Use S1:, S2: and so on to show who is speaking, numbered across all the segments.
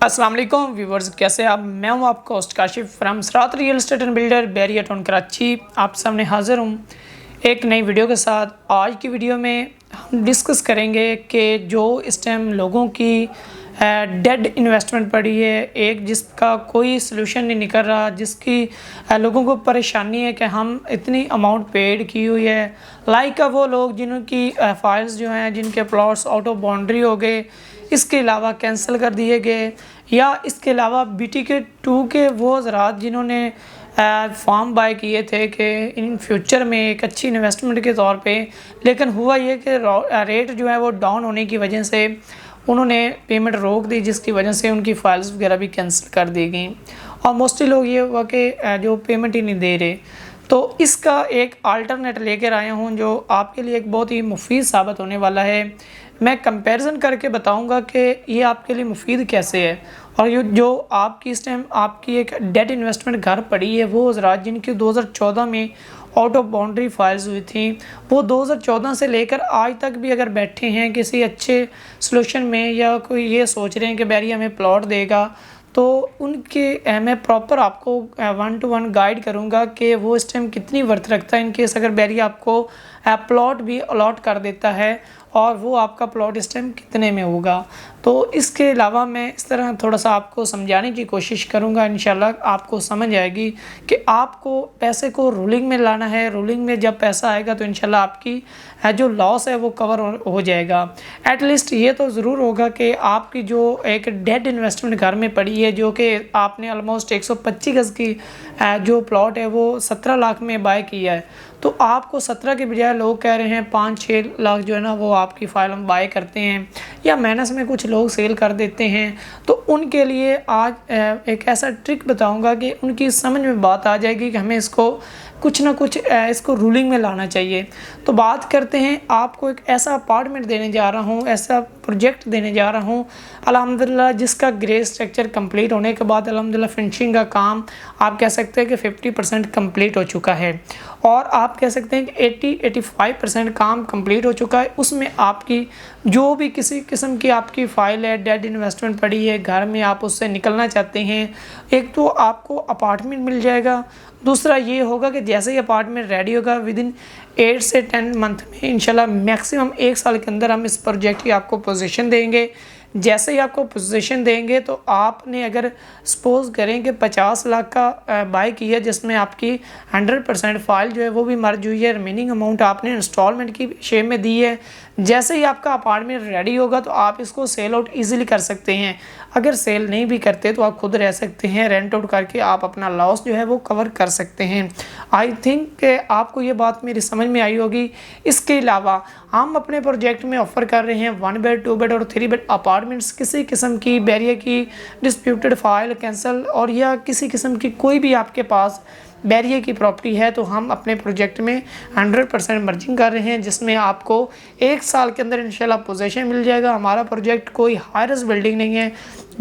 S1: अस्सलाम वालेकुम व्यूवर्स, कैसे आप। मैं हूं आपका होस्ट काशिफ फ्रॉम सरात real estate and builder Bahria Town Karachi. आप सामने हाज़िर हूं एक नई वीडियो के साथ। आज की वीडियो में हम डिस्कस करेंगे कि जो इस टाइम लोगों की डेड इन्वेस्टमेंट पड़ी है, एक जिसका कोई सलूशन नहीं निकल रहा, जिसकी लोगों को परेशानी है कि हम इतनी अमाउंट पेड की हुई है। लाइक वो लोग जिनकी फाइल्स जो हैं, जिनके प्लॉट्स आउट ऑफ बाउंड्री हो गए, इसके अलावा कैंसिल कर दिए गए, या इसके अलावा BTK-2 के वो ज़रात जिन्होंने फार्म बाय किए थे कि इन फ्यूचर में एक अच्छी इन्वेस्टमेंट के तौर पे, लेकिन हुआ ये कि रेट जो है वो डाउन होने की वजह से उन्होंने पेमेंट रोक दी, जिसकी वजह से उनकी फ़ाइल्स वगैरह भी कैंसिल कर दी गई। और मोस्टली लोग ये हुआ कि जो पेमेंट ही नहीं दे रहे। तो इसका एक अल्टरनेट लेकर आया हूँ जो आपके लिए एक बहुत ही मुफीद साबित होने वाला है। मैं कंपैरिजन करके बताऊंगा कि ये आपके लिए मुफीद कैसे है। और ये जो आपकी इस टाइम आपकी एक डेड इन्वेस्टमेंट घर पड़ी है, वो हज़रात जिनकी 2014 में आउट ऑफ बाउंड्री फाइल्स हुई थी, वो 2014 से लेकर आज तक भी अगर बैठे हैं किसी अच्छे सलूशन में, या कोई ये सोच रहे हैं कि बैरिया हमें प्लॉट देगा, तो उनके मैं प्रॉपर आपको 1 to 1 गाइड करूंगा कि वो इस टाइम कितनी वर्थ रखता है। इन केस अगर बैरिया आपको प्लॉट भी अलॉट कर देता है, और वो आपका प्लॉट इस टाइम कितने में होगा। तो इसके अलावा मैं इस तरह थोड़ा सा आपको समझाने की कोशिश करूंगा। इंशाल्लाह आपको समझ आएगी कि आपको पैसे को रूलिंग में लाना है। रूलिंग में जब पैसा आएगा तो इंशाल्लाह आपकी जो लॉस है वो कवर हो जाएगा। एटलीस्ट ये तो ज़रूर होगा कि आपकी जो एक डेड इन्वेस्टमेंट घर में पड़ी है, जो कि आपने ऑलमोस्ट 125 गज़ की जो प्लॉट है वो 17 लाख में बाय किया है, तो आपको 17 के बजाय लोग कह रहे हैं 5-6 लाख जो है ना वो आपकी फ़ाइल हम बाय करते हैं, या माइनस में कुछ लोग सेल कर देते हैं। तो उनके लिए आज एक ऐसा ट्रिक बताऊंगा कि उनकी समझ में बात आ जाएगी कि हमें इसको कुछ ना कुछ इसको रूलिंग में लाना चाहिए। तो बात करते हैं, आपको एक ऐसा अपार्टमेंट देने जा रहा हूँ, ऐसा प्रोजेक्ट देने जा रहा हूँ अल्हम्दुलिल्लाह, जिसका ग्रे स्ट्रक्चर कंप्लीट होने के बाद अल्हम्दुलिल्लाह फिनिशिंग का काम आप कह सकते हैं कि 50% कंप्लीट हो चुका है, और आप कह सकते हैं कि 80-85% काम कंप्लीट हो चुका है। उसमें आपकी जो भी किसी किस्म की आपकी फ़ाइल है, डेड इन्वेस्टमेंट पड़ी है घर में, आप उससे निकलना चाहते हैं, एक तो आपको अपार्टमेंट मिल जाएगा। दूसरा ये होगा कि जैसे ही अपार्टमेंट रेडी होगा, विदिन 8 से 10 मंथ में इंशाल्लाह मैक्सिमम 1 साल के अंदर हम इस प्रोजेक्ट की आपको पोजीशन देंगे। जैसे ही आपको पोजीशन देंगे तो आपने अगर सपोज़ करें कि 50 लाख का बाय किया, जिसमें आपकी 100% फ़ाइल जो है वो भी मर्ज हुई है, रिमेनिंग अमाउंट आपने इंस्टॉलमेंट की शेप में दी है। जैसे ही आपका अपार्टमेंट रेडी होगा तो आप इसको सेल आउट ईज़िली कर सकते हैं। अगर सेल नहीं भी करते तो आप खुद रह सकते हैं, रेंट आउट करके आप अपना लॉस जो है वो कवर कर सकते हैं। आई थिंक आपको ये बात मेरी समझ में आई होगी। इसके अलावा हम अपने प्रोजेक्ट में ऑफ़र कर रहे हैं 1 बेड 2 बेड और 3 बेड अपार्टमेंट्स। किसी किस्म की बैरिया की डिस्प्यूटेड फाइल कैंसिल, और या किसी किस्म की कोई भी आपके पास बैरिया की प्रॉपर्टी है, तो हम अपने प्रोजेक्ट में 100% मर्जिंग कर रहे हैं, जिसमें आपको 1 साल के अंदर इंशाल्लाह पोजीशन मिल जाएगा। हमारा प्रोजेक्ट कोई हाई-राइज बिल्डिंग नहीं है,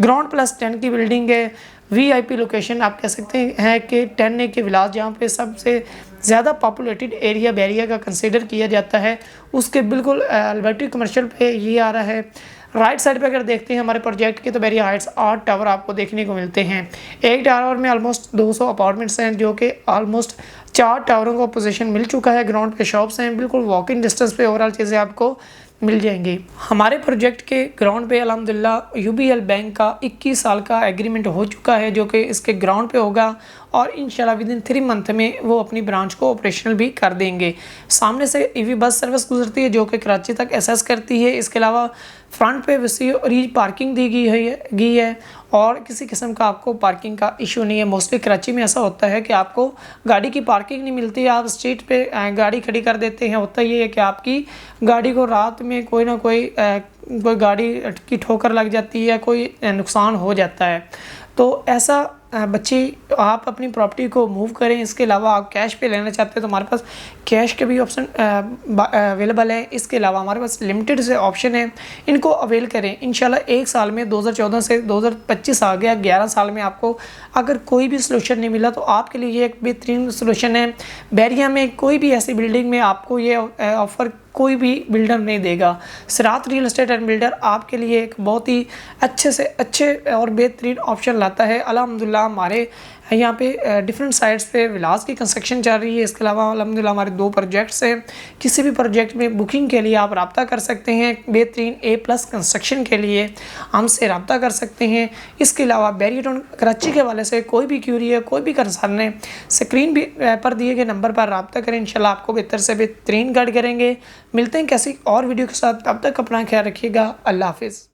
S1: ग्राउंड +10 की बिल्डिंग है। VIP लोकेशन आप कह सकते हैं कि 10A के विलास, जहाँ पे सबसे ज़्यादा पॉपुलेटेड एरिया बैरिया का कंसिडर किया जाता है, उसके बिल्कुल लिबर्टी कमर्शियल पे ये आ रहा है। राइट साइड पे अगर देखते हैं हमारे प्रोजेक्ट की, तो बैरिया हाइट्स 8 टावर आपको देखने को मिलते हैं। एक टावर में ऑलमोस्ट 200 अपार्टमेंट्स हैं, जो कि ऑलमोस्ट 4 टावरों को पोजीशन मिल चुका है। ग्राउंड पे शॉप्स हैं, बिल्कुल वॉकिंग डिस्टेंस पे ओवरऑल चीज़ें आपको मिल जाएंगी। हमारे प्रोजेक्ट के ग्राउंड पे अल्हम्दुलिल्लाह UBL बैंक का 21 साल का एग्रीमेंट हो चुका है, जो कि इसके ग्राउंड पे होगा, और इंशाल्लाह विदिन 3 मंथ में वो अपनी ब्रांच को ऑपरेशनल भी कर देंगे। सामने से EV बस सर्विस गुजरती है, जो कि कराची तक एक्सेस करती है। इसके अलावा फ्रंट पे वसी रीच पार्किंग दी गई है, और किसी किस्म का आपको पार्किंग का इशू नहीं है। मोस्टली कराची में ऐसा होता है कि आपको गाड़ी की पार्किंग नहीं मिलती, आप स्ट्रीट पे गाड़ी खड़ी कर देते हैं। होता ये है कि आपकी गाड़ी को रात में कोई ना कोई गाड़ी की ठोकर लग जाती है, कोई नुकसान हो जाता है। तो ऐसा बच्चे आप अपनी प्रॉपर्टी को मूव करें। इसके अलावा आप कैश पे लेना चाहते हैं तो हमारे पास कैश के भी ऑप्शन अवेलेबल है। इसके अलावा हमारे पास लिमिटेड से ऑप्शन है, इनको अवेल करें। इंशाल्लाह 1 साल में 2014 से 2025 आ गया, 11 साल में आपको अगर कोई भी सलूशन नहीं मिला तो आपके लिए ये एक बेहतरीन सलूशन है। बैरिया में कोई भी ऐसी बिल्डिंग में आपको ये ऑफ़र कोई भी बिल्डर नहीं देगा। सिरात रियल एस्टेट एंड बिल्डर आपके लिए एक बहुत ही अच्छे से अच्छे और बेहतरीन ऑप्शन लाता है। अल्हम्दुलिल्लाह हमारे यहाँ पे डिफरेंट साइट्स पे विलास की कंस्ट्रक्शन चल रही है। इसके अलावा अल्हम्दुलिल्लाह हमारे 2 प्रोजेक्ट्स हैं। किसी भी प्रोजेक्ट में बुकिंग के लिए आप रब्ता कर सकते हैं। बेहतरीन A+ कंस्ट्रक्शन के लिए हमसे रब्ता कर सकते हैं। इसके अलावा बैरियटन कराची के हवाले से कोई भी क्यूरी है, कोई भी कंसर्न है, स्क्रीन भी पर दिए गए नंबर पर रब्ता करें। इंशाल्लाह आपको बेहतर से बेहतरीन गाइड करेंगे। मिलते हैं कैसी और वीडियो के साथ, तब तक अपना ख्याल रखिएगा। अल्लाह हाफिज़।